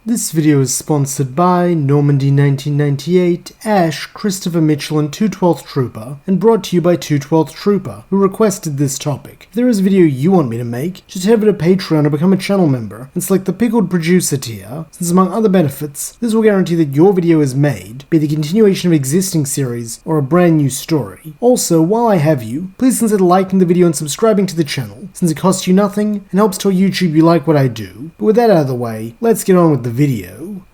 This video is sponsored by Normandy 1998, Ash, Christopher Mitchell and 212th Trooper, and brought to you by 212th Trooper, who requested this topic. If there is a video you want me to make, just head over to Patreon or become a channel member, and select the Pickled producer tier, since among other benefits, this will guarantee that your video is made, be the continuation of an existing series, or a brand new story. Also, while I have you, please consider liking the video and subscribing to the channel, since it costs you nothing, and helps tell YouTube you like what I do. But with that out of the way, let's get on with the video.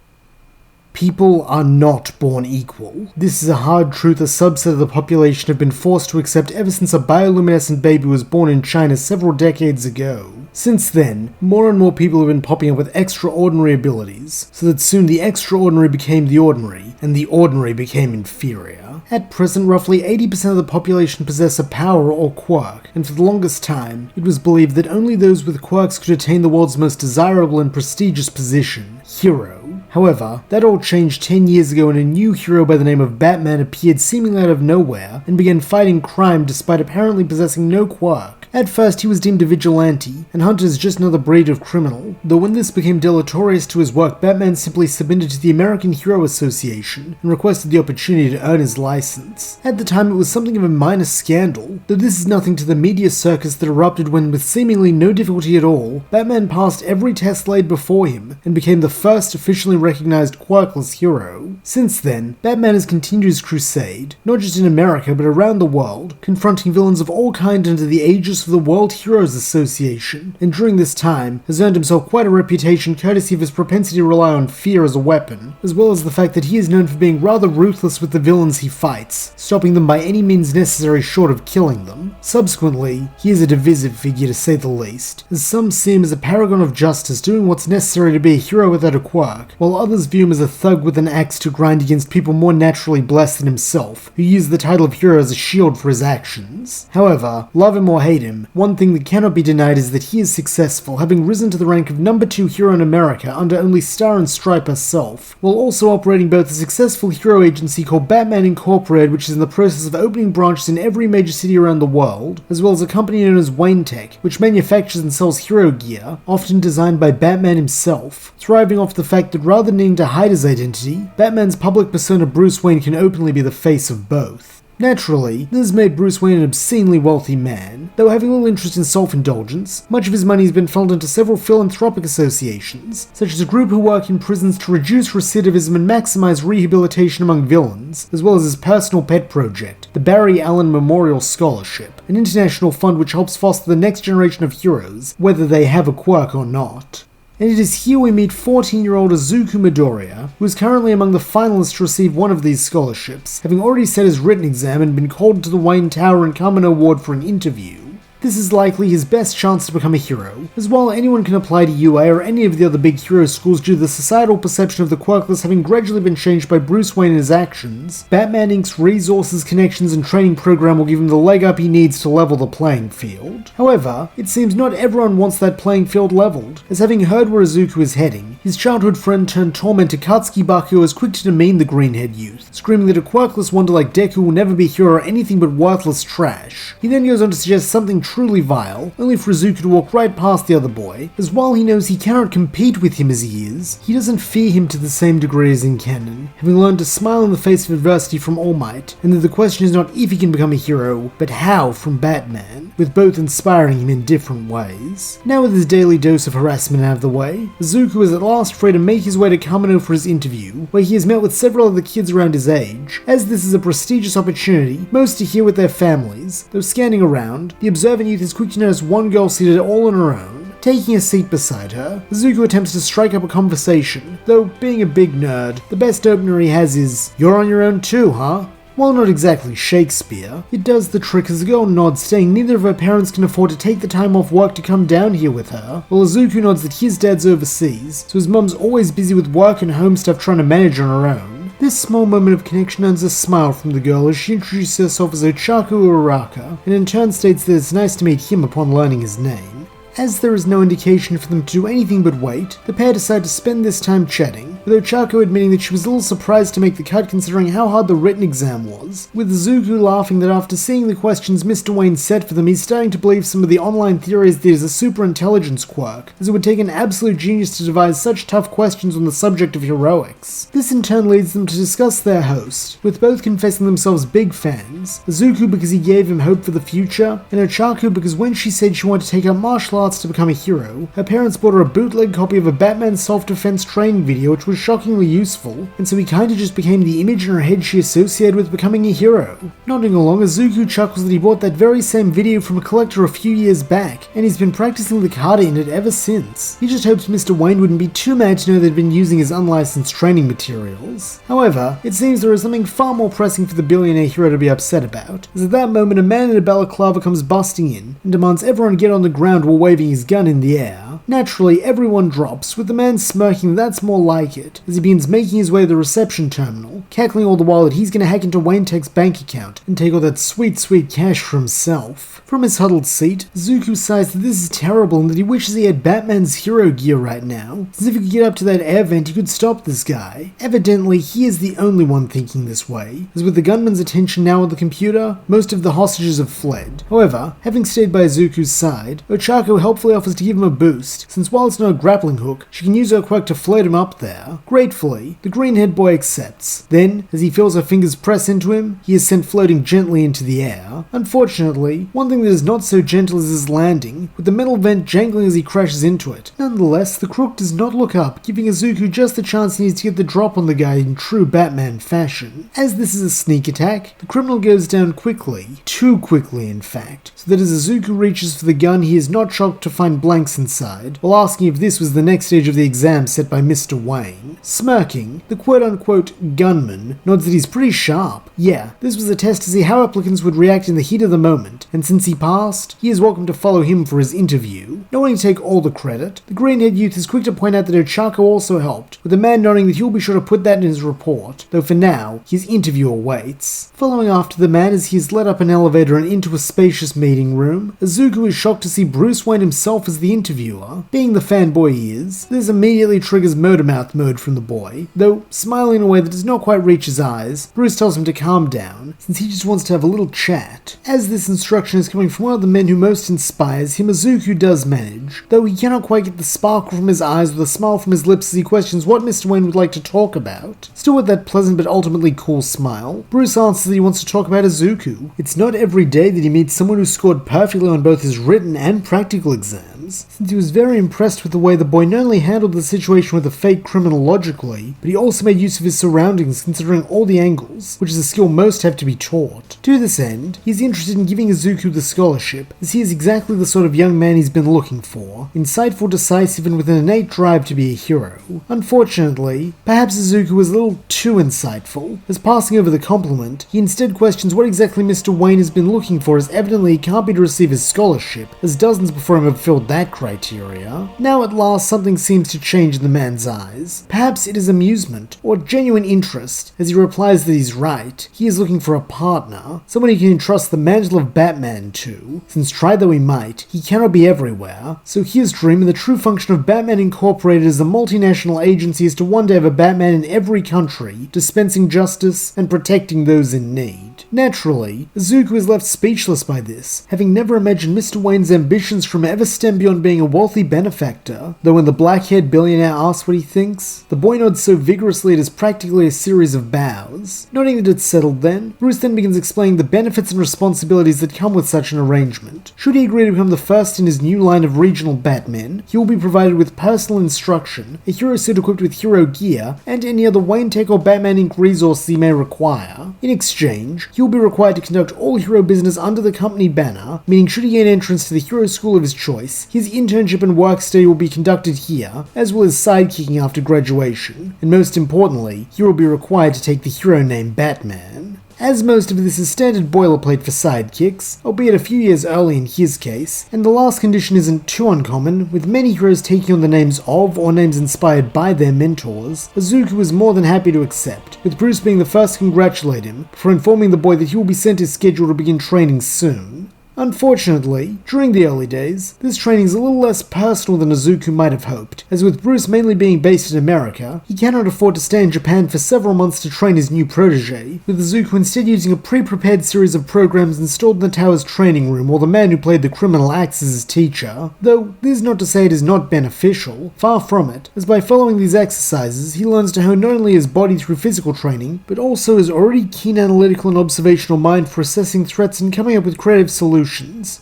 People are not born equal. This is a hard truth a subset of the population have been forced to accept ever since a bioluminescent baby was born in China several decades ago. Since then, more and more people have been popping up with extraordinary abilities, so that soon the extraordinary became the ordinary, and the ordinary became inferior. At present, roughly 80% of the population possess a power or quirk, and for the longest time, it was believed that only those with quirks could attain the world's most desirable and prestigious position, hero. However, that all changed 10 years ago when a new hero by the name of Batman appeared seemingly out of nowhere and began fighting crime despite apparently possessing no quirk. At first he was deemed a vigilante, and hunted as just another breed of criminal, though when this became deleterious to his work, Batman simply submitted to the American Hero Association and requested the opportunity to earn his license. At the time it was something of a minor scandal, though this is nothing to the media circus that erupted when, with seemingly no difficulty at all, Batman passed every test laid before him and became the first officially recognized quirkless hero. Since then, Batman has continued his crusade, not just in America but around the world, confronting villains of all kinds under the aegis of the World Heroes Association, and during this time has earned himself quite a reputation courtesy of his propensity to rely on fear as a weapon, as well as the fact that he is known for being rather ruthless with the villains he fights, stopping them by any means necessary short of killing them. Subsequently, he is a divisive figure to say the least, as some see him as a paragon of justice doing what's necessary to be a hero without a quirk, while others view him as a thug with an axe to grind against people more naturally blessed than himself, who use the title of hero as a shield for his actions. However, love him or hate him, one thing that cannot be denied is that he is successful, having risen to the rank of number 2 hero in America under only Star and Stripe herself, while also operating both a successful hero agency called Batman Incorporated, which is in the process of opening branches in every major city around the world, as well as a company known as Wayne Tech, which manufactures and sells hero gear, often designed by Batman himself, thriving off the fact that rather than needing to hide his identity, Batman's public persona Bruce Wayne can openly be the face of both. Naturally, this has made Bruce Wayne an obscenely wealthy man, though having little interest in self-indulgence, much of his money has been funneled into several philanthropic associations, such as a group who work in prisons to reduce recidivism and maximize rehabilitation among villains, as well as his personal pet project, the Barry Allen Memorial Scholarship, an international fund which helps foster the next generation of heroes, whether they have a quirk or not. And it is here we meet 14-year-old Izuku Midoriya, who is currently among the finalists to receive one of these scholarships, having already set his written exam and been called to the Wayne Tower and Kamino Award for an interview. This is likely his best chance to become a hero, as while anyone can apply to UA or any of the other big hero schools due to the societal perception of the quirkless having gradually been changed by Bruce Wayne and his actions, Batman Inc.'s resources, connections, and training program will give him the leg up he needs to level the playing field. However, it seems not everyone wants that playing field leveled, as having heard where Izuku is heading, his childhood friend turned tormentor Katsuki Bakugou is quick to demean the green-haired youth, screaming that a quirkless wonder like Deku will never be a hero or anything but worthless trash. He then goes on to suggest something truly vile, only for Izuku to walk right past the other boy, as while he knows he cannot compete with him as he is, he doesn't fear him to the same degree as in canon, having learned to smile in the face of adversity from All Might, and that the question is not if he can become a hero, but how from Batman, with both inspiring him in different ways. Now with his daily dose of harassment out of the way, Izuku is at last free to make his way to Kamino for his interview, where he is met with several other kids around his age. As this is a prestigious opportunity, most are here with their families, though scanning around, the observant youth is quick to notice one girl seated all on her own. Taking a seat beside her, Izuku attempts to strike up a conversation, though being a big nerd, the best opener he has is, "You're on your own too, huh?" While not exactly Shakespeare, it does the trick as the girl nods, saying neither of her parents can afford to take the time off work to come down here with her, while Izuku nods that his dad's overseas, so his mum's always busy with work and home stuff trying to manage on her own. This small moment of connection earns a smile from the girl as she introduces herself as Ochaku Uraraka, and in turn states that it's nice to meet him upon learning his name. As there is no indication for them to do anything but wait, the pair decide to spend this time chatting, with Ochako admitting that she was a little surprised to make the cut considering how hard the written exam was, with Izuku laughing that after seeing the questions Mr. Wayne set for them, he's starting to believe some of the online theories that it is a super intelligence quirk, as it would take an absolute genius to devise such tough questions on the subject of heroics. This in turn leads them to discuss their host, with both confessing themselves big fans, Izuku because he gave him hope for the future, and Ochako because when she said she wanted to take up martial arts to become a hero, her parents bought her a bootleg copy of a Batman self-defense training video which was shockingly useful, and so he kinda just became the image in her head she associated with becoming a hero. Nodding along, Izuku chuckles that he bought that very same video from a collector a few years back, and he's been practicing the kata in it ever since. He just hopes Mr. Wayne wouldn't be too mad to know they'd been using his unlicensed training materials. However, it seems there is something far more pressing for the billionaire hero to be upset about, as at that moment a man in a balaclava comes busting in and demands everyone get on the ground while waving his gun in the air. Naturally, everyone drops, with the man smirking that's more like it, as he begins making his way to the reception terminal, cackling all the while that he's gonna hack into Wayne Tech's bank account and take all that sweet cash for himself. From his huddled seat, Izuku sighs that this is terrible and that he wishes he had Batman's hero gear right now, since if he could get up to that air vent he could stop this guy. Evidently, he is the only one thinking this way, as with the gunman's attention now on the computer, most of the hostages have fled. However, having stayed by Izuku's side, Ochako helpfully offers to give him a boost, since while it's not a grappling hook, she can use her quirk to float him up there. Gratefully, the green-haired boy accepts. Then, as he feels her fingers press into him, he is sent floating gently into the air. Unfortunately, one thing that is not so gentle is his landing, with the metal vent jangling as he crashes into it. Nonetheless, the crook does not look up, giving Izuku just the chance he needs to get the drop on the guy in true Batman fashion. As this is a sneak attack, the criminal goes down quickly. Too quickly, in fact, so that as Izuku reaches for the gun, he is not shocked to find blanks inside, while asking if this was the next stage of the exam set by Mr. Wayne. Smirking, the quote-unquote gunman nods that he's pretty sharp. Yeah, this was a test to see how applicants would react in the heat of the moment, and since he passed, he is welcome to follow him for his interview. Not wanting to take all the credit, the green-haired youth is quick to point out that Ochako also helped, with the man nodding that he'll be sure to put that in his report, though for now, his interviewer waits. Following after the man as he is led up an elevator and into a spacious meeting room, Izuku is shocked to see Bruce Wayne himself as the interviewer. Being the fanboy he is, this immediately triggers murder-mouth mode from the boy, though smiling in a way that does not quite reach his eyes, Bruce tells him to calm down, since he just wants to have a little chat. As this instruction is coming from one of the men who most inspires him, Izuku does manage, though he cannot quite get the sparkle from his eyes or the smile from his lips as he questions what Mr. Wayne would like to talk about. Still with that pleasant but ultimately cool smile, Bruce answers that he wants to talk about Izuku. It's not every day that he meets someone who scored perfectly on both his written and practical exams, since he was very impressed with the way the boy not only handled the situation with a fake criminal logically, but he also made use of his surroundings considering all the angles, which is a skill most have to be taught. To this end, he's interested in giving Izuku the scholarship, as he is exactly the sort of young man he's been looking for, insightful, decisive, and with an innate drive to be a hero. Unfortunately, perhaps Izuku was a little too insightful, as passing over the compliment, he instead questions what exactly Mr. Wayne has been looking for, as evidently he can't be to receive his scholarship, as dozens before him have filled that criteria. Now at last something seems to change in the man's eyes. Perhaps it is amusement, or genuine interest, as he replies that he's right. He is looking for a partner, someone he can entrust the mantle of Batman to, since try though he might, he cannot be everywhere. So his dream and the true function of Batman Incorporated as a multinational agency is to one day have a Batman in every country, dispensing justice and protecting those in need. Naturally, Izuku is left speechless by this, having never imagined Mr. Wayne's ambitions from ever stem beyond being a wealthy benefactor, though when the black-haired billionaire asks what he thinks, the boy nods so vigorously it is practically a series of bows. Noting that it's settled then, Bruce then begins explaining the benefits and responsibilities that come with such an arrangement. Should he agree to become the first in his new line of regional Batmen, he will be provided with personal instruction, a hero suit equipped with hero gear, and any other Wayne Tech or Batman Inc. resources he may require. In exchange, he will be required to conduct all hero business under the company banner, meaning should he gain entrance to the hero school of his choice, his internship and work study will be conducted here, as well as sidekicking after graduation, and most importantly, he will be required to take the hero name Batman. As most of this is standard boilerplate for sidekicks, albeit a few years early in his case, and the last condition isn't too uncommon, with many heroes taking on the names of or names inspired by their mentors, Izuku is more than happy to accept, with Bruce being the first to congratulate him, before informing the boy that he will be sent his schedule to begin training soon. Unfortunately, during the early days, this training is a little less personal than Izuku might have hoped, as with Bruce mainly being based in America, he cannot afford to stay in Japan for several months to train his new protege, with Izuku instead using a pre-prepared series of programs installed in the tower's training room while the man who played the criminal acts as his teacher. Though, this is not to say it is not beneficial, far from it, as by following these exercises, he learns to hone not only his body through physical training, but also his already keen analytical and observational mind for assessing threats and coming up with creative solutions.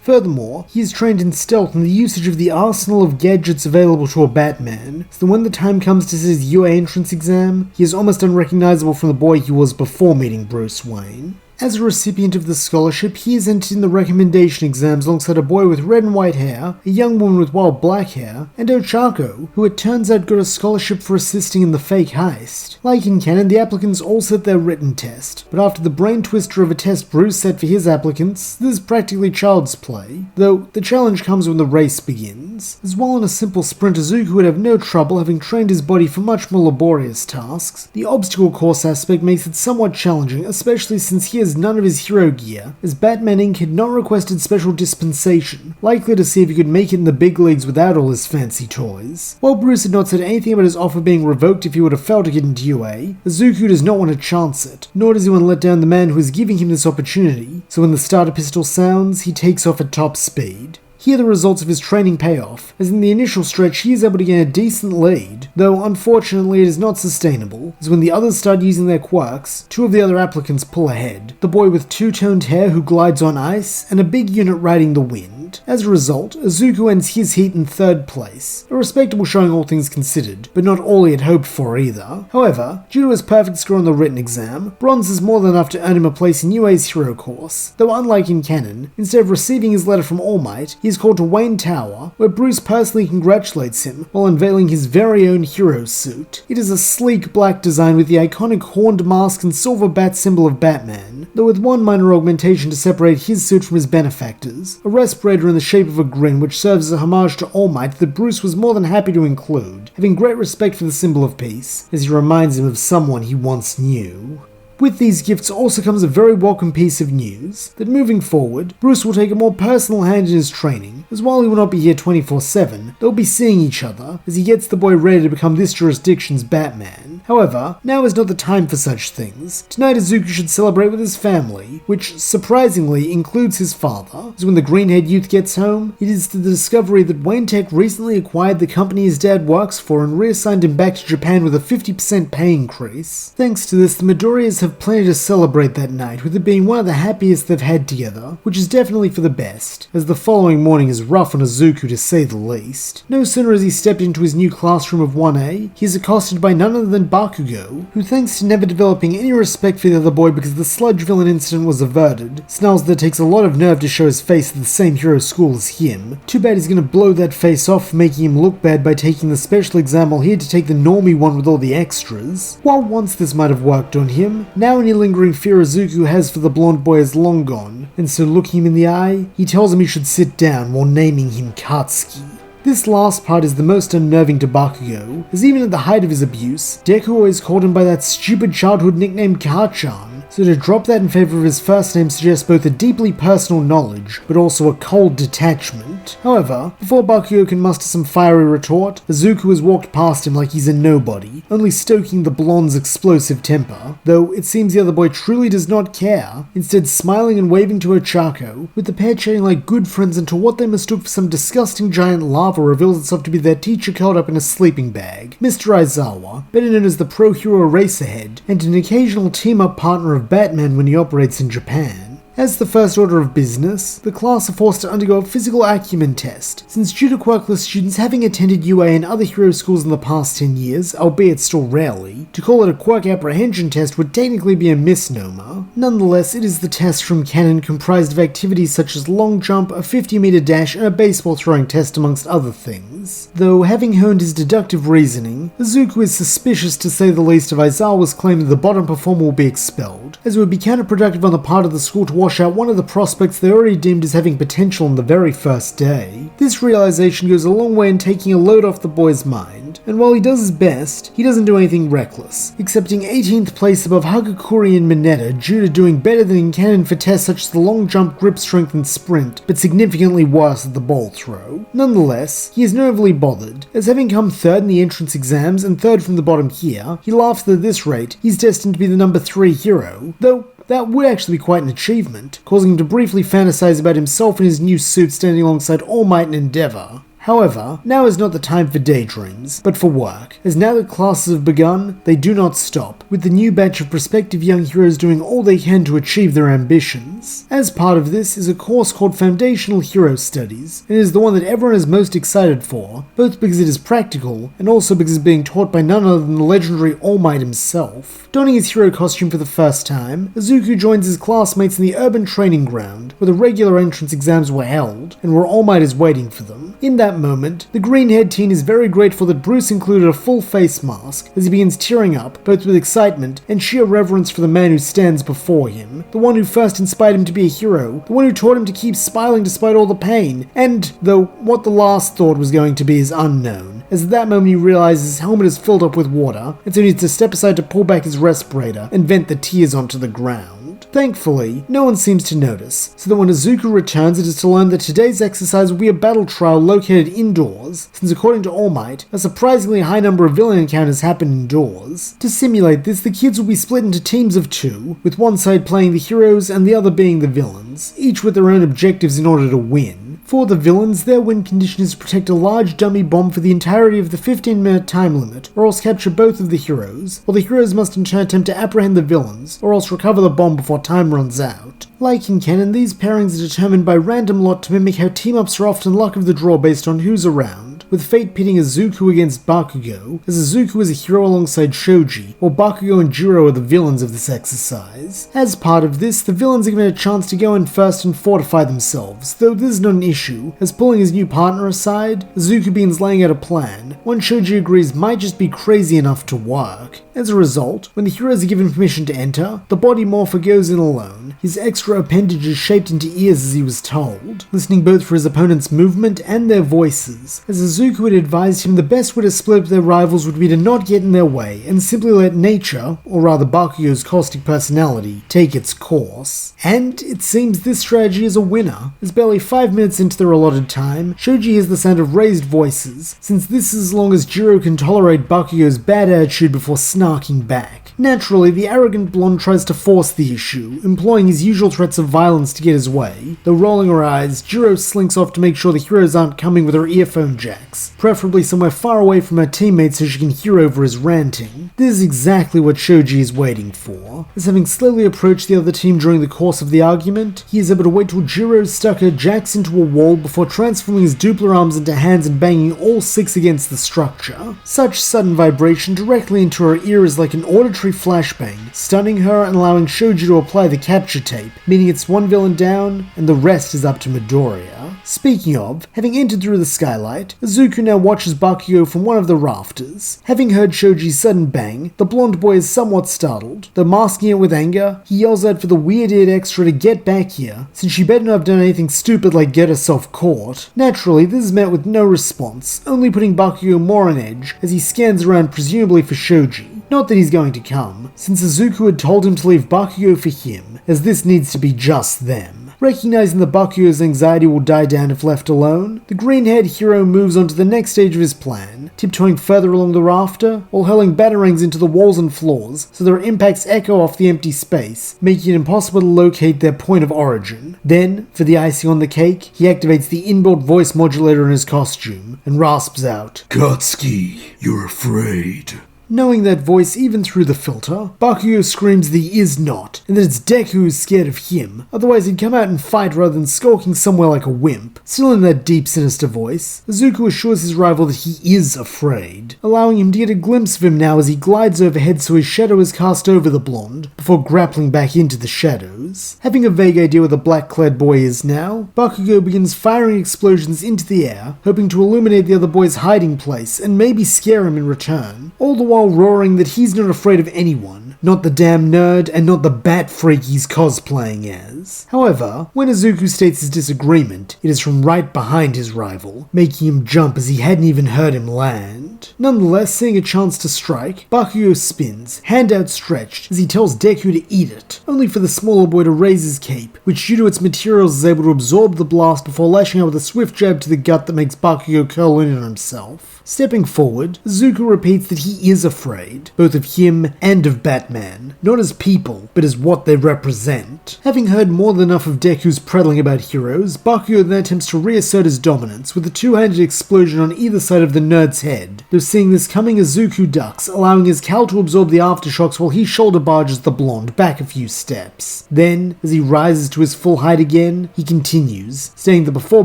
Furthermore, he is trained in stealth and the usage of the arsenal of gadgets available to a Batman, so that when the time comes to his UA entrance exam, he is almost unrecognizable from the boy he was before meeting Bruce Wayne. As a recipient of the scholarship, he is entered in the recommendation exams alongside a boy with red and white hair, a young woman with wild black hair, and Ochako, who it turns out got a scholarship for assisting in the fake heist. Like in canon, the applicants all set their written test, but after the brain twister of a test Bruce set for his applicants, this is practically child's play, though the challenge comes when the race begins, as while in a simple sprint Izuku would have no trouble having trained his body for much more laborious tasks, the obstacle course aspect makes it somewhat challenging, especially since he has none of his hero gear, as Batman Inc. had not requested special dispensation, likely to see if he could make it in the big leagues without all his fancy toys. While Bruce had not said anything about his offer being revoked if he would have failed to get into UA, Izuku does not want to chance it, nor does he want to let down the man who is giving him this opportunity, so when the starter pistol sounds, he takes off at top speed. Here the results of his training pay off, as in the initial stretch he is able to gain a decent lead, though unfortunately it is not sustainable, as when the others start using their quirks, two of the other applicants pull ahead, the boy with two-toned hair who glides on ice, and a big unit riding the wind. As a result, Izuku ends his heat in third place, a respectable showing all things considered, but not all he had hoped for either. However, due to his perfect score on the written exam, bronze is more than enough to earn him a place in UA's hero course, though unlike in canon, instead of receiving his letter from All Might, he is called to Wayne Tower, where Bruce personally congratulates him while unveiling his very own hero suit. It is a sleek black design with the iconic horned mask and silver bat symbol of Batman, though with one minor augmentation to separate his suit from his benefactors, a respirator in the shape of a grin which serves as a homage to All Might that Bruce was more than happy to include, having great respect for the symbol of peace, as he reminds him of someone he once knew. With these gifts also comes a very welcome piece of news, that moving forward, Bruce will take a more personal hand in his training, as while he will not be here 24/7, they'll be seeing each other, as he gets the boy ready to become this jurisdiction's Batman. However, now is not the time for such things. Tonight Izuku should celebrate with his family, which surprisingly includes his father, as when the green-haired youth gets home, it is the discovery that Wayne Tech recently acquired the company his dad works for and reassigned him back to Japan with a 50% pay increase. Thanks to this, the Midoriyas have plenty to celebrate that night, with it being one of the happiest they've had together, which is definitely for the best, as the following morning is rough on Izuku to say the least. No sooner has he stepped into his new classroom of 1A, he is accosted by none other than Bakugou, who thanks to never developing any respect for the other boy because the sludge villain incident was averted, snarls that it takes a lot of nerve to show his face at the same hero school as him. Too bad he's gonna blow that face off, making him look bad by taking the special exam while he had to take the normie one with all the extras. While once this might have worked on him, now any lingering fear Izuku has for the blonde boy is long gone, and so looking him in the eye, he tells him he should sit down while naming him Katsuki. This last part is the most unnerving to Bakugou, as even at the height of his abuse, Deku always called him by that stupid childhood nickname Ka-chan, so to drop that in favor of his first name suggests both a deeply personal knowledge, but also a cold detachment. However, before Bakugou can muster some fiery retort, Izuku has walked past him like he's a nobody, only stoking the blonde's explosive temper, though it seems the other boy truly does not care, instead smiling and waving to Ochako, with the pair chatting like good friends until what they mistook for some disgusting giant lava reveals itself to be their teacher curled up in a sleeping bag, Mr. Aizawa, better known as the pro-hero Eraserhead, and an occasional team-up partner of Batman when he operates in Japan. As the first order of business, the class are forced to undergo a physical acumen test, since due to quirkless students having attended UA and other hero schools in the past 10 years, albeit still rarely, to call it a quirk apprehension test would technically be a misnomer. Nonetheless, it is the test from canon comprised of activities such as long jump, a 50-meter dash, and a baseball throwing test amongst other things. Though, having honed his deductive reasoning, Izuku is suspicious to say the least of Aizawa's claim that the bottom performer will be expelled, as it would be counterproductive on the part of the school to watch wash out one of the prospects they already deemed as having potential on the very first day. This realization goes a long way in taking a load off the boy's mind, and while he does his best, he doesn't do anything reckless, accepting 18th place above Hagakure and Mineta due to doing better than in canon for tests such as the long jump, grip strength and sprint, but significantly worse at the ball throw. Nonetheless, he is not overly bothered, as having come third in the entrance exams and third from the bottom here, he laughs that at this rate he's destined to be the number 3 hero, though that would actually be quite an achievement, causing him to briefly fantasize about himself in his new suit standing alongside All Might and Endeavor. However, now is not the time for daydreams, but for work, as now that classes have begun, they do not stop, with the new batch of prospective young heroes doing all they can to achieve their ambitions. As part of this is a course called Foundational Hero Studies, and it is the one that everyone is most excited for, both because it is practical, and also because it is being taught by none other than the legendary All Might himself. Donning his hero costume for the first time, Izuku joins his classmates in the urban training ground, where the regular entrance exams were held, and where All Might is waiting for them. In that moment, the green-haired teen is very grateful that Bruce included a full face mask as he begins tearing up, both with excitement and sheer reverence for the man who stands before him, the one who first inspired him to be a hero, the one who taught him to keep smiling despite all the pain, and, though what the last thought was going to be is unknown, as at that moment he realizes his helmet is filled up with water, and so he needs to step aside to pull back his respirator and vent the tears onto the ground. Thankfully, no one seems to notice, so that when Izuku returns it is to learn that today's exercise will be a battle trial located indoors, since according to All Might, a surprisingly high number of villain encounters happen indoors. To simulate this, the kids will be split into teams of 2, with one side playing the heroes and the other being the villains, each with their own objectives in order to win. For the villains, their win condition is to protect a large dummy bomb for the entirety of the 15-minute time limit, or else capture both of the heroes, while the heroes must in turn attempt to apprehend the villains, or else recover the bomb before time runs out. Like in canon, these pairings are determined by random lot to mimic how team-ups are often luck of the draw based on who's around, with fate pitting Izuku against Bakugou, as Izuku is a hero alongside Shoji, while Bakugou and Jiro are the villains of this exercise. As part of this, the villains are given a chance to go in first and fortify themselves, though this is not an issue, as pulling his new partner aside, Izuku begins laying out a plan, one Shoji agrees might just be crazy enough to work. As a result, when the heroes are given permission to enter, the body morpher goes in alone, his extra appendages shaped into ears as he was told, listening both for his opponent's movement and their voices, as Izuku had advised him the best way to split up their rivals would be to not get in their way and simply let nature, or rather Bakugou's caustic personality, take its course. And it seems this strategy is a winner, as barely 5 minutes into their allotted time, Shoji hears the sound of raised voices, since this is as long as Jiro can tolerate Bakugou's bad attitude before snarking back. Naturally, the arrogant blonde tries to force the issue, employing his usual threats of violence to get his way. Though rolling her eyes, Jiro slinks off to make sure the heroes aren't coming with her earphone jacks, preferably somewhere far away from her teammates so she can hear over his ranting. This is exactly what Shoji is waiting for, as having slowly approached the other team during the course of the argument, he is able to wait till Jiro stuck her jacks into a wall before transforming his Doppler arms into hands and banging all 6 against the structure. Such sudden vibration directly into her ear is like an auditory flashbang, stunning her and allowing Shoji to apply the capture tape, meaning it's one villain down, and the rest is up to Midoriya. Speaking of, having entered through the skylight, Izuku now watches Bakugou from one of the rafters. Having heard Shoji's sudden bang, the blonde boy is somewhat startled, though masking it with anger, he yells out for the weird-eared extra to get back here, since she better not have done anything stupid like get herself caught. Naturally, this is met with no response, only putting Bakugou more on edge as he scans around presumably for Shoji. Not that he's going to come, since Izuku had told him to leave Bakugou for him, as this needs to be just them. Recognizing that Bakugou's anxiety will die down if left alone, the green-haired hero moves on to the next stage of his plan, tiptoeing further along the rafter, while hurling batarangs into the walls and floors so their impacts echo off the empty space, making it impossible to locate their point of origin. Then, for the icing on the cake, he activates the inbuilt voice modulator in his costume, and rasps out, "Katsuki, you're afraid." Knowing that voice even through the filter, Bakugou screams that he is not, and that it's Deku who's scared of him, otherwise he'd come out and fight rather than skulking somewhere like a wimp. Still in that deep, sinister voice, Izuku assures his rival that he is afraid, allowing him to get a glimpse of him now as he glides overhead so his shadow is cast over the blonde, before grappling back into the shadows. Having a vague idea where the black-clad boy is now, Bakugou begins firing explosions into the air, hoping to illuminate the other boy's hiding place and maybe scare him in return, all the while while roaring that he's not afraid of anyone, not the damn nerd and not the bat freak he's cosplaying as. However, when Izuku states his disagreement, it is from right behind his rival, making him jump as he hadn't even heard him land. Nonetheless, seeing a chance to strike, Bakugou spins, hand outstretched, as he tells Deku to eat it, only for the smaller boy to raise his cape, which due to its materials is able to absorb the blast before lashing out with a swift jab to the gut that makes Bakugou curl in on himself. Stepping forward, Izuku repeats that he is afraid, both of him and of Batman, not as people, but as what they represent. Having heard more than enough of Deku's prattling about heroes, Bakugou then attempts to reassert his dominance with a two-handed explosion on either side of the nerd's head, though seeing this coming, Izuku ducks, allowing his cowl to absorb the aftershocks while he shoulder barges the blonde back a few steps. Then, as he rises to his full height again, he continues, saying that before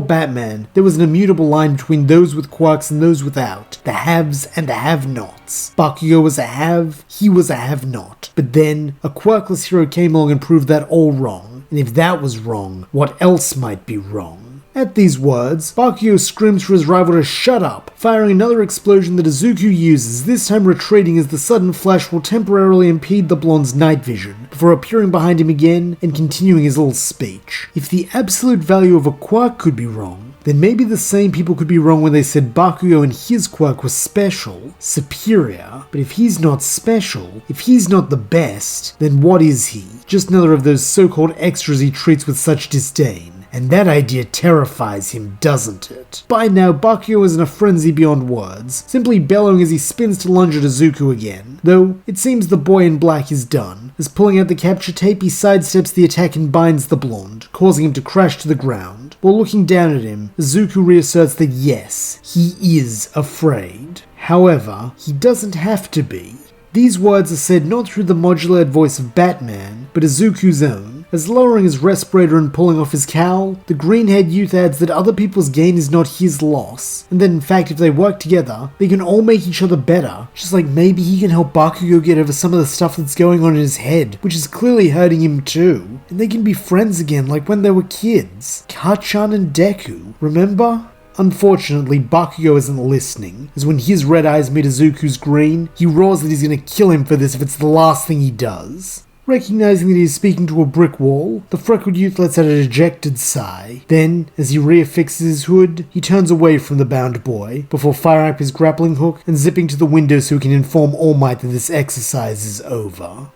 Batman, there was an immutable line between those with quirks and those without, the haves and the have-nots. Bakugou was a have, he was a have-not. But then, a quirkless hero came along and proved that all wrong. And if that was wrong, what else might be wrong? At these words, Bakugou screams for his rival to shut up, firing another explosion that Izuku uses, this time retreating as the sudden flash will temporarily impede the blonde's night vision, before appearing behind him again and continuing his little speech. If the absolute value of a quirk could be wrong, then maybe the same people could be wrong when they said Bakugou and his quirk was special, superior. But if he's not special, if he's not the best, then what is he? Just another of those so-called extras he treats with such disdain. And that idea terrifies him, doesn't it? By now, Bakugou is in a frenzy beyond words, simply bellowing as he spins to lunge at Izuku again. Though, it seems the boy in black is done, as pulling out the capture tape he sidesteps the attack and binds the blonde, causing him to crash to the ground. While looking down at him, Izuku reasserts that yes, he is afraid. However, he doesn't have to be. These words are said not through the modulated voice of Batman, but Izuku's own. As lowering his respirator and pulling off his cowl, the green-haired youth adds that other people's gain is not his loss, and that in fact if they work together, they can all make each other better, just like maybe he can help Bakugou get over some of the stuff that's going on in his head, which is clearly hurting him too, and they can be friends again like when they were kids. Kachan and Deku, remember? Unfortunately, Bakugou isn't listening, as when his red eyes meet Izuku's green, he roars that he's gonna kill him for this if it's the last thing he does. Recognizing that he is speaking to a brick wall, the freckled youth lets out a dejected sigh. Then, as he reaffixes his hood, he turns away from the bound boy, before firing up his grappling hook and zipping to the window so he can inform All Might that this exercise is over.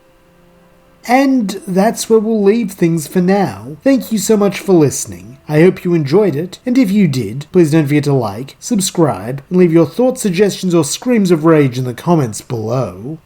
And that's where we'll leave things for now. Thank you so much for listening. I hope you enjoyed it, and if you did, please don't forget to like, subscribe, and leave your thoughts, suggestions, or screams of rage in the comments below.